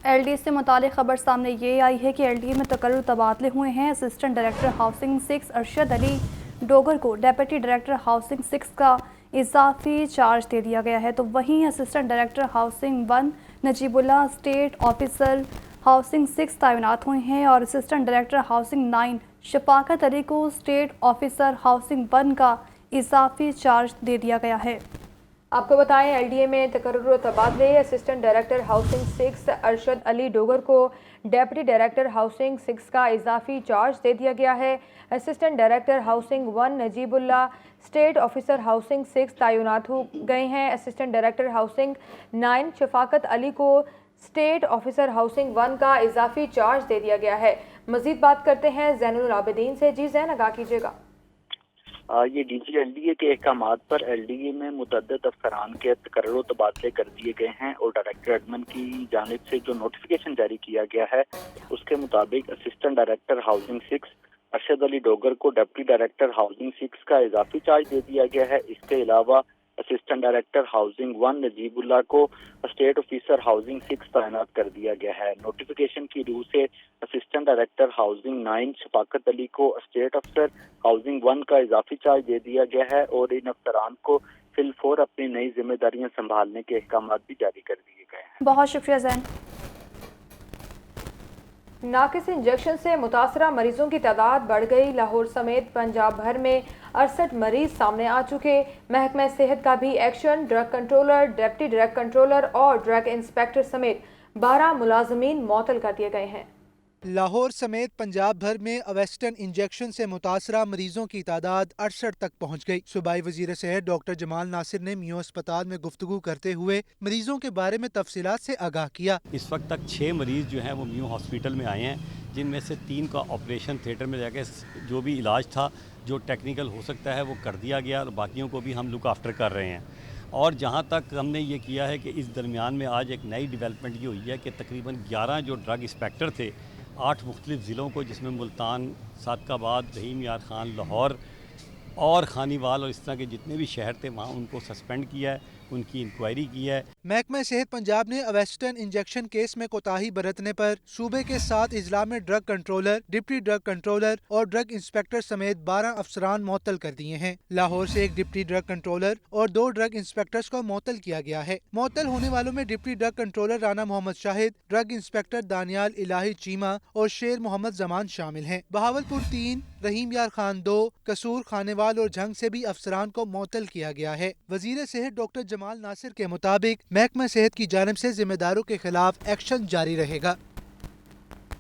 L D اے سے متعلق خبر سامنے یہ آئی ہے کہ ایل ڈی اے میں تقرر تبادلے ہوئے ہیں۔ اسسٹنٹ ڈائریکٹر ہاؤسنگ 6 ارشد علی ڈوگر کو ڈپٹی ڈائریکٹر ہاؤسنگ 6 کا اضافی چارج دے دیا گیا ہے، تو وہیں اسسٹنٹ ڈائریکٹر ہاؤسنگ 1 نجیب اللہ اسٹیٹ آفیسر ہاؤسنگ 6 تعینات ہوئے ہیں اور اسسٹنٹ ڈائریکٹر ہاؤسنگ 9 شفاقت علی کو اسٹیٹ آفیسر ہاؤسنگ 1 کا اضافی چارج دے دیا گیا ہے۔ آپ کو بتائیں ایل ڈی اے میں تقرر و تبادلے۔ اسسٹنٹ ڈائریکٹر ہاؤسنگ 6 ارشد علی ڈوگر کو ڈیپٹی ڈائریکٹر ہاؤسنگ 6 کا اضافی چارج دے دیا گیا ہے۔ اسسٹنٹ ڈائریکٹر ہاؤسنگ 1 نجیب اللہ اسٹیٹ آفیسر ہاؤسنگ 6 تعینات ہو گئے ہیں۔ اسسٹنٹ ڈائریکٹر ہاؤسنگ 9 شفاقت علی کو اسٹیٹ آفیسر ہاؤسنگ 1 کا اضافی چارج دے دیا گیا ہے۔ مزید بات کرتے ہیں زین العابدین سے۔ جی زین، آگاہ کیجیے گا۔ یہ D G L D A کے احکامات پر ایل ڈی اے میں متعدد افسران کے تقرر و تبادلے کر دیے گئے ہیں اور ڈائریکٹر ایڈمن کی جانب سے جو نوٹیفیکیشن جاری کیا گیا ہے اس کے مطابق اسسٹنٹ ڈائریکٹر ہاؤسنگ 6 ارشد علی ڈوگر کو ڈپٹی ڈائریکٹر ہاؤسنگ 6 کا اضافی چارج دے دیا گیا ہے۔ اس کے علاوہ اسسٹنٹ ڈائریکٹر ہاؤسنگ 1 نجیب اللہ کو اسٹیٹ آفیسر ہاؤسنگ 6 تعینات کر دیا گیا ہے۔ نوٹیفیکیشن کی روح سے اسسٹنٹ ڈائریکٹر ہاؤسنگ 9 شفاقت علی کو اسٹیٹ افسر ہاؤسنگ 1 کا اضافی چارج دے دیا گیا ہے اور ان افسران کو فی الفور اپنی نئی ذمہ داریاں سنبھالنے کے احکامات بھی جاری کر دیے گئے ہیں۔ بہت شکریہ زین۔ ناقص انجیکشن سے متاثرہ مریضوں کی تعداد بڑھ گئی۔ لاہور سمیت پنجاب بھر میں 68 مریض سامنے آ چکے۔ محکمہ صحت کا بھی action. Drug controller, deputy drug controller اور ڈرگ انسپیکٹر سمیت 12 ملازمین معطل کر دیے گئے ہیں۔ لاہور سمیت پنجاب بھر میں اویسٹن انجیکشن سے متاثرہ مریضوں کی تعداد 68 تک پہنچ گئی۔ صوبائی وزیر صحت ڈاکٹر جمال ناصر نے میو اسپتال میں گفتگو کرتے ہوئے مریضوں کے بارے میں تفصیلات سے آگاہ کیا۔ اس وقت تک 6 مریض جو ہیں وہ میو ہاسپٹل میں آئے ہیں، جن میں سے 3 کا آپریشن تھیٹر میں جا کے جو بھی علاج تھا جو ٹیکنیکل ہو سکتا ہے وہ کر دیا گیا اور باقیوں کو بھی ہم لک آفٹر کر رہے ہیں۔ اور جہاں تک ہم نے یہ کیا ہے کہ اس درمیان میں آج ایک نئی ڈیولپمنٹ یہ ہوئی ہے کہ تقریباً 11 جو ڈرگ انسپیکٹر تھے 8 مختلف ضلعوں کو، جس میں ملتان، صادق آباد، رحیم یار خان، لاہور اور خانیوال اور اس طرح کے جتنے بھی شہر تھے وہاں ان کو سسپینڈ کیا ہے، ان کی انکوائری کی ہے۔ محکمہ صحت پنجاب نے اویسٹن انجیکشن کیس میں کوتاہی برتنے پر صوبے کے 7 اضلاع میں drug controller, deputy drug controller اور ڈرگ انسپیکٹر سمیت 12 افسران معطل کر دیے ہیں۔ لاہور سے ایک ڈپٹی ڈرگ کنٹرولر اور 2 ڈرگ انسپیکٹرز کو معطل کیا گیا ہے۔ معطل ہونے والوں میں ڈپٹی ڈرگ کنٹرولر رانا محمد شاہد، ڈرگ انسپیکٹر دانیال الہی چیمہ اور شیر محمد زمان شامل ہیں۔ بہاولپور 3، رحیم یار خان 2، قصور، خانیوال اور جھنگ سے بھی افسران کو معطل کیا گیا ہے۔ وزیر صحت ڈاکٹر جمال ناصر کے مطابق محکمہ صحت کی جانب سے ذمہ داروں کے خلاف ایکشن جاری رہے گا۔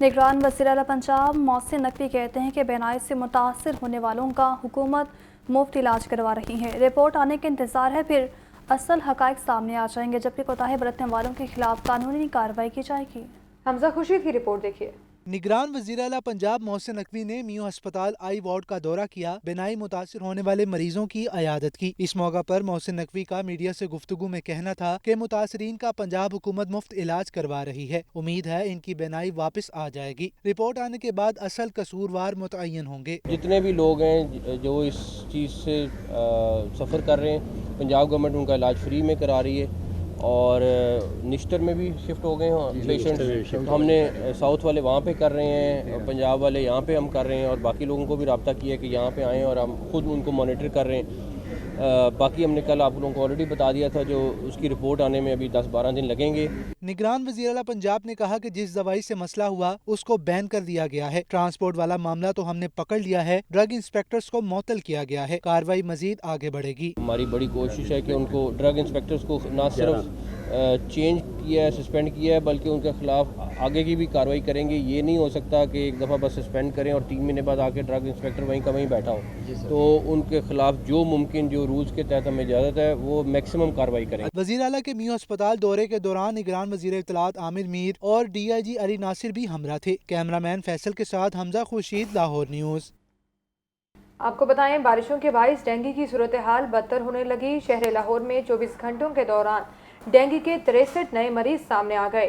نگران وزیر اعلیٰ پنجاب محسن نقوی کہتے ہیں کہ بینائی سے متاثر ہونے والوں کا حکومت مفت علاج کروا رہی ہے۔ رپورٹ آنے کے انتظار ہے، پھر اصل حقائق سامنے آ جائیں گے، جبکہ کوتاہی برتنے والوں کے خلاف قانونی کارروائی کی جائے گی۔ حمزہ خورشید کی رپورٹ دیکھیے۔ نگران وزیر اعلیٰ پنجاب محسن نقوی نے میو ہسپتال آئی وارڈ کا دورہ کیا، بینائی متاثر ہونے والے مریضوں کی عیادت کی۔ اس موقع پر محسن نقوی کا میڈیا سے گفتگو میں کہنا تھا کہ متاثرین کا پنجاب حکومت مفت علاج کروا رہی ہے، امید ہے ان کی بینائی واپس آ جائے گی۔ رپورٹ آنے کے بعد اصل قصوروار متعین ہوں گے۔ جتنے بھی لوگ ہیں جو اس چیز سے سفر کر رہے ہیں، پنجاب گورنمنٹ ان کا علاج فری میں کرا رہی ہے اور نشتر میں بھی شفٹ ہو گئے ہیں پیشنٹ، ہم نے ساؤتھ والے وہاں پہ کر رہے ہیں، پنجاب والے یہاں پہ ہم کر رہے ہیں اور باقی لوگوں کو بھی رابطہ کیا کہ یہاں پہ آئیں اور ہم خود ان کو مانیٹر کر رہے ہیں۔ باقی ہم نے کل آپ لوگوں کو آلریڈی بتا دیا تھا، جو اس کی رپورٹ آنے میں ابھی 10-12 دن لگیں گے۔ نگران وزیر اعلیٰ پنجاب نے کہا کہ جس دوائی سے مسئلہ ہوا اس کو بین کر دیا گیا ہے۔ ٹرانسپورٹ والا معاملہ تو ہم نے پکڑ لیا ہے، ڈرگ انسپیکٹرز کو معطل کیا گیا ہے، کارروائی مزید آگے بڑھے گی۔ ہماری بڑی کوشش ہے کہ ان کو ڈرگ انسپیکٹرز کو نہ صرف چینج کیا ہے، سسپینڈ کیا ہے، بلکہ ان کے خلاف آگے کی بھی کارروائی کریں گے۔ یہ نہیں ہو سکتا کہ ایک دفعہ بس سسپینڈ کریں اور 3 مہینے بعد آ کے ڈرگ انسپیکٹر وہیں کا وہیں بیٹھا ہو۔ تو ان کے خلاف جو ممکن، جو رولز کے تحت ہمیں اجازت ہے، وہ میکسیمم کارروائی کریں۔ وزیر اعلیٰ کے میو ہسپتال دورے کے دوران نگران وزیر اطلاعات عامر میر اور ڈی آئی جی علی ناصر بھی ہمراہ تھے۔ کیمرہ مین فیصل کے ساتھ حمزہ خورشید، لاہور نیوز۔ آپ کو بتائیں بارشوں کے باعث ڈینگی کی صورتحال بدتر ہونے لگی۔ شہر لاہور میں 24 گھنٹوں کے دوران ڈینگی کے 63 نئے مریض سامنے آ گئے۔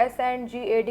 S&GAD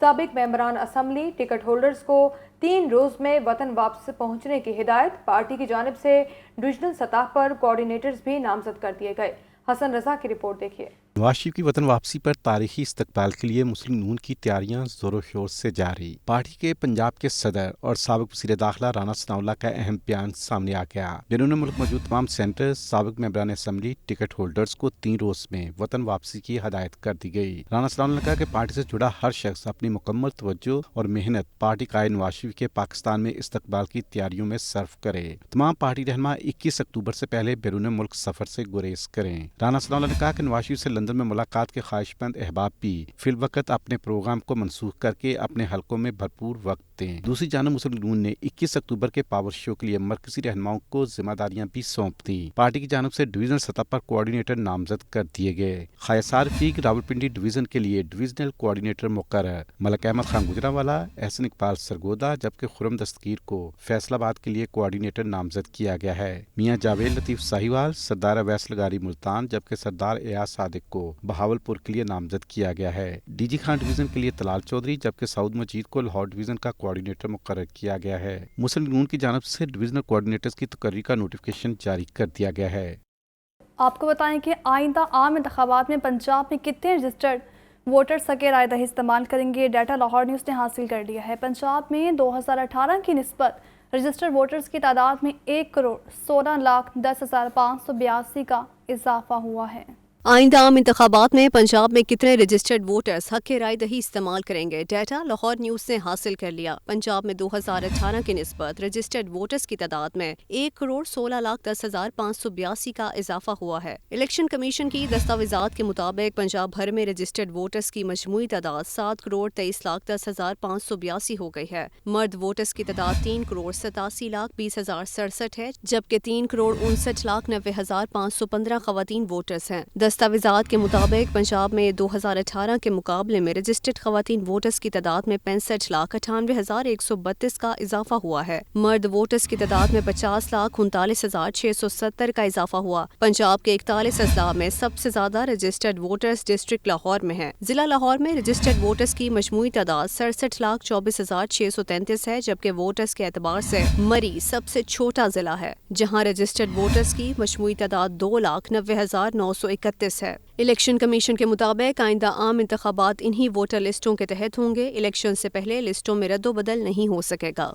سابق ممبران اسمبلی ٹکٹ ہولڈرز کو 3 روز میں وطن واپس پہنچنے کی ہدایت، پارٹی کی جانب سے ڈویژنل سطح پر کوآرڈینیٹرز بھی نامزد کر دیے گئے۔ حسن رضا کی رپورٹ دیکھیے۔ نواز شریف کی وطن واپسی پر تاریخی استقبال کے لیے مسلم نون کی تیاریاں زور و شور سے جاری۔ پارٹی کے پنجاب کے صدر اور سابق وزیر داخلہ رانا ثناء اللہ کا اہم بیان سامنے آ گیا۔ بیرون ملک موجود تمام سینٹر سابق ممبران اسمبلی ٹکٹ ہولڈرز کو 3 روز میں وطن واپسی کی ہدایت کر دی گئی۔ رانا ثناء اللہ نے کہا کہ پارٹی سے جڑا ہر شخص اپنی مکمل توجہ اور محنت پارٹی قائد نواز شریف کے پاکستان میں استقبال کی تیاریوں میں صرف کرے۔ تمام پارٹی رہنما 21 اکتوبر سے پہلے بیرون ملک سفر سے گریز کریں۔ رانا ثناء اللہ نے کہا کہ نواز شریف سے لندن میں ملاقات کے خواہش مند احباب بھی فی الوقت اپنے پروگرام کو منسوخ کر کے اپنے حلقوں میں بھرپور وقت دیں۔ دوسری جانب مسلم نون نے 21 اکتوبر کے پاور شو کے لیے مرکزی رہنماؤں کو ذمہ داریاں بھی سونپ دی۔ پارٹی کی جانب سے ڈویژنل سطح پر کوآرڈینیٹر نامزد کر دیے گئے۔ خیسار فیق راولپنڈی ڈویژن کے لیے ڈویژنل کوآرڈینیٹر مقرر، ملک احمد خان گجرانوالہ، احسن اقبال سرگودا، جبکہ خرم دستگیر کو فیصل آباد کے لیے کوآرڈینیٹر نامزد کیا گیا ہے۔ میاں جاوید لطیف ساہیوال سردار اویس لغاری ملتان، جبکہ سردار ایاز صادق کو بہاولپور کے لیے نامزد کیا گیا ہے۔ ڈی جی خان ڈویژن کے لیے طلال چودھری، جبکہ سعود مجید کو لاہور ڈویژن کا کوآرڈینیٹر مقرر کیا گیا ہے۔ مسلم نون کی جانب سے ڈویژنل کوآرڈینیٹرز کی تقرری کا نوٹیفکیشن جاری کر دیا گیا ہے۔ آپ کو بتائیں کہ آئندہ عام انتخابات میں پنجاب میں کتنے رجسٹرڈ ووٹر سکے رائے دہی استعمال کریں گے، ڈیٹا لاہور نیوز نے حاصل کر لیا ہے۔ پنجاب میں 2018 کی نسبت رجسٹرڈ ووٹرز کی تعداد میں 1,16,10,582 کا اضافہ ہوا ہے۔ آئندہ عام انتخابات میں پنجاب میں کتنے رجسٹرڈ ووٹرز حق رائے دہی استعمال کریں گے، ڈیٹا لاہور نیوز نے حاصل کر لیا۔ پنجاب میں 2018 کی نسبت رجسٹرڈ ووٹرز کی تعداد میں 1,16,10,582 کا اضافہ ہوا ہے۔ الیکشن کمیشن کی دستاویزات کے مطابق پنجاب بھر میں رجسٹرڈ ووٹرز کی مجموعی تعداد 7,23,10,10,582 ہو گئی ہے۔ مرد ووٹرز کی تعداد 3,87,20,067 ہے، جبکہ 3,59,90,515 خواتین ووٹرز ہیں۔ دستاویزات کے مطابق پنجاب میں 2018 کے مقابلے میں رجسٹرڈ خواتین ووٹرز کی تعداد میں 65,98,132 کا اضافہ ہوا ہے۔ مرد ووٹرز کی تعداد میں 50,39,670 کا اضافہ ہوا۔ پنجاب کے 41 اضلاع میں سب سے زیادہ رجسٹرڈ ووٹرز ڈسٹرکٹ لاہور میں ہیں۔ ضلع لاہور میں رجسٹرڈ ووٹرز کی مجموعی تعداد 67,24,633 ہے، جبکہ ووٹرز کے اعتبار سے مری سب سے چھوٹا ضلع ہے، جہاں رجسٹرڈ ووٹرز کی مجموعی تعداد 2,90,931 ہے۔ الیکشن کمیشن کے مطابق آئندہ عام انتخابات انہی ووٹر لسٹوں کے تحت ہوں گے۔ الیکشن سے پہلے لسٹوں میں رد و بدل نہیں ہو سکے گا۔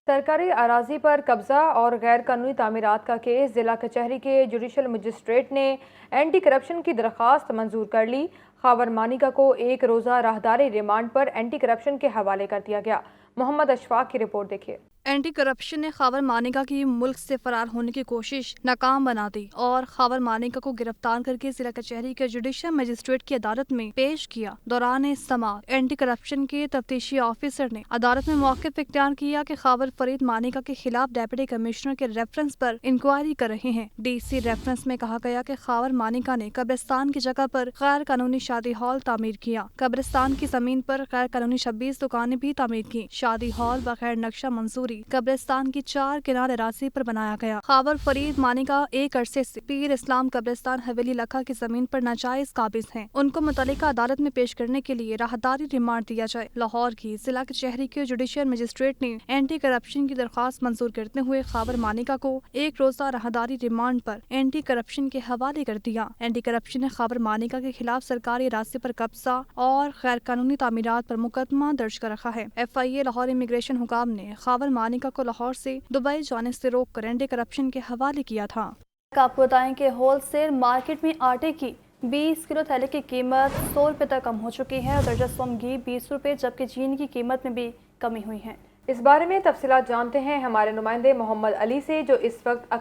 سرکاری اراضی پر قبضہ اور غیر قانونی تعمیرات کا کیس، ضلع کچہری کے جوڈیشل مجسٹریٹ نے اینٹی کرپشن کی درخواست منظور کر لی۔ خاور مانیکا کو 1 روزہ راہداری ریمانڈ پر اینٹی کرپشن کے حوالے کر دیا گیا۔ محمد اشفاق کی رپورٹ دیکھیے۔ اینٹی کرپشن نے خاور مانیکا کی ملک سے فرار ہونے کی کوشش ناکام بنا دی اور خاور مانیکا کو گرفتار کر کے ضلع کچہری کے جوڈیشل مجسٹریٹ کی عدالت میں پیش کیا۔ دوران سماعت اینٹی کرپشن کے تفتیشی آفیسر نے عدالت میں موقف اختیار کیا کہ خاور فرید مانیکا کے خلاف ڈپٹی کمشنر کے ریفرنس پر انکوائری کر رہے ہیں۔ ڈی سی ریفرنس میں کہا گیا کہ خاور مانیکا نے قبرستان کی جگہ پر غیر قانونی شادی ہال تعمیر کیا۔ قبرستان کی زمین پر غیر قانونی 26 دکانیں بھی تعمیر کی۔ شادی ہال بغیر نقشہ منظوری قبرستان کی 4 کنار اراضی پر بنایا گیا۔ خاور فرید مانیکا ایک عرصے سے پیر اسلام قبرستان حویلی لکھا کی زمین پر ناجائز قابض ہیں۔ ان کو متعلقہ عدالت میں پیش کرنے کے لیے راہداری ریمانڈ دیا جائے۔ لاہور کی ضلع کچہری کے جوڈیشل مجسٹریٹ نے اینٹی کرپشن کی درخواست منظور کرتے ہوئے خاور مانیکا کو 1 روزہ راہداری ریمانڈ پر اینٹی کرپشن کے حوالے کر دیا۔ اینٹی کرپشن نے خاور مانیکا کے خلاف سرکاری اراضی پر قبضہ اور غیر قانونی تعمیرات پر مقدمہ درج کر رکھا ہے۔ FIA لاہور امیگریشن حکام نے خاور مانیکا کو لاہور سے دبئی جانے سے روک کر اینٹی کرپشن کے حوالے کیا تھا۔ آپ کو بتائیں کہ ہول سیل مارکیٹ میں آٹے کی 20 کلو تھیلے کی قیمت 100 روپے تک کم ہو چکی ہے اور درجہ سوم گھی 20 روپے، جبکہ چینی کی قیمت میں بھی کمی ہوئی ہے۔ اس بارے میں تفصیلات جانتے ہیں ہمارے نمائندے محمد علی سے، جو اس وقت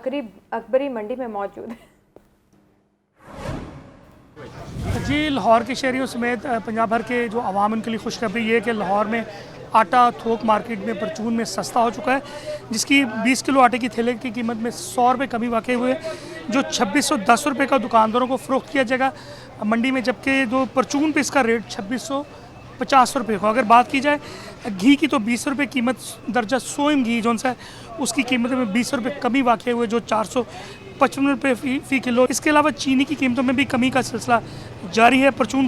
اکبری منڈی میں موجود ہے۔ جی، لاہور کے شہریوں سمیت پنجاب بھر کے جو عوام ان کے لیے خوشخبری یہ ہے کہ لاہور میں آٹا تھوک مارکیٹ میں پرچون میں سستا ہو چکا ہے، جس کی 20 کلو آٹے کی تھیلے کی قیمت میں 100 روپے کمی واقع ہوئے، جو 2610 روپے کا دکانداروں کو فروخت کیا جائے گا منڈی میں، جبکہ جو پرچون پہ اس کا ریٹ 2650 روپے کو۔ اگر بات کی جائے گھی کی تو 20 روپے قیمت درجہ سوئم گھی جو ہے اس کی قیمت میں 20 روپے کمی واقع ہوئے، جو 455 روپے فی کلو۔ اس کے علاوہ چینی کی قیمتوں میں بھی کمی کا سلسلہ جاری ہے۔ پرچون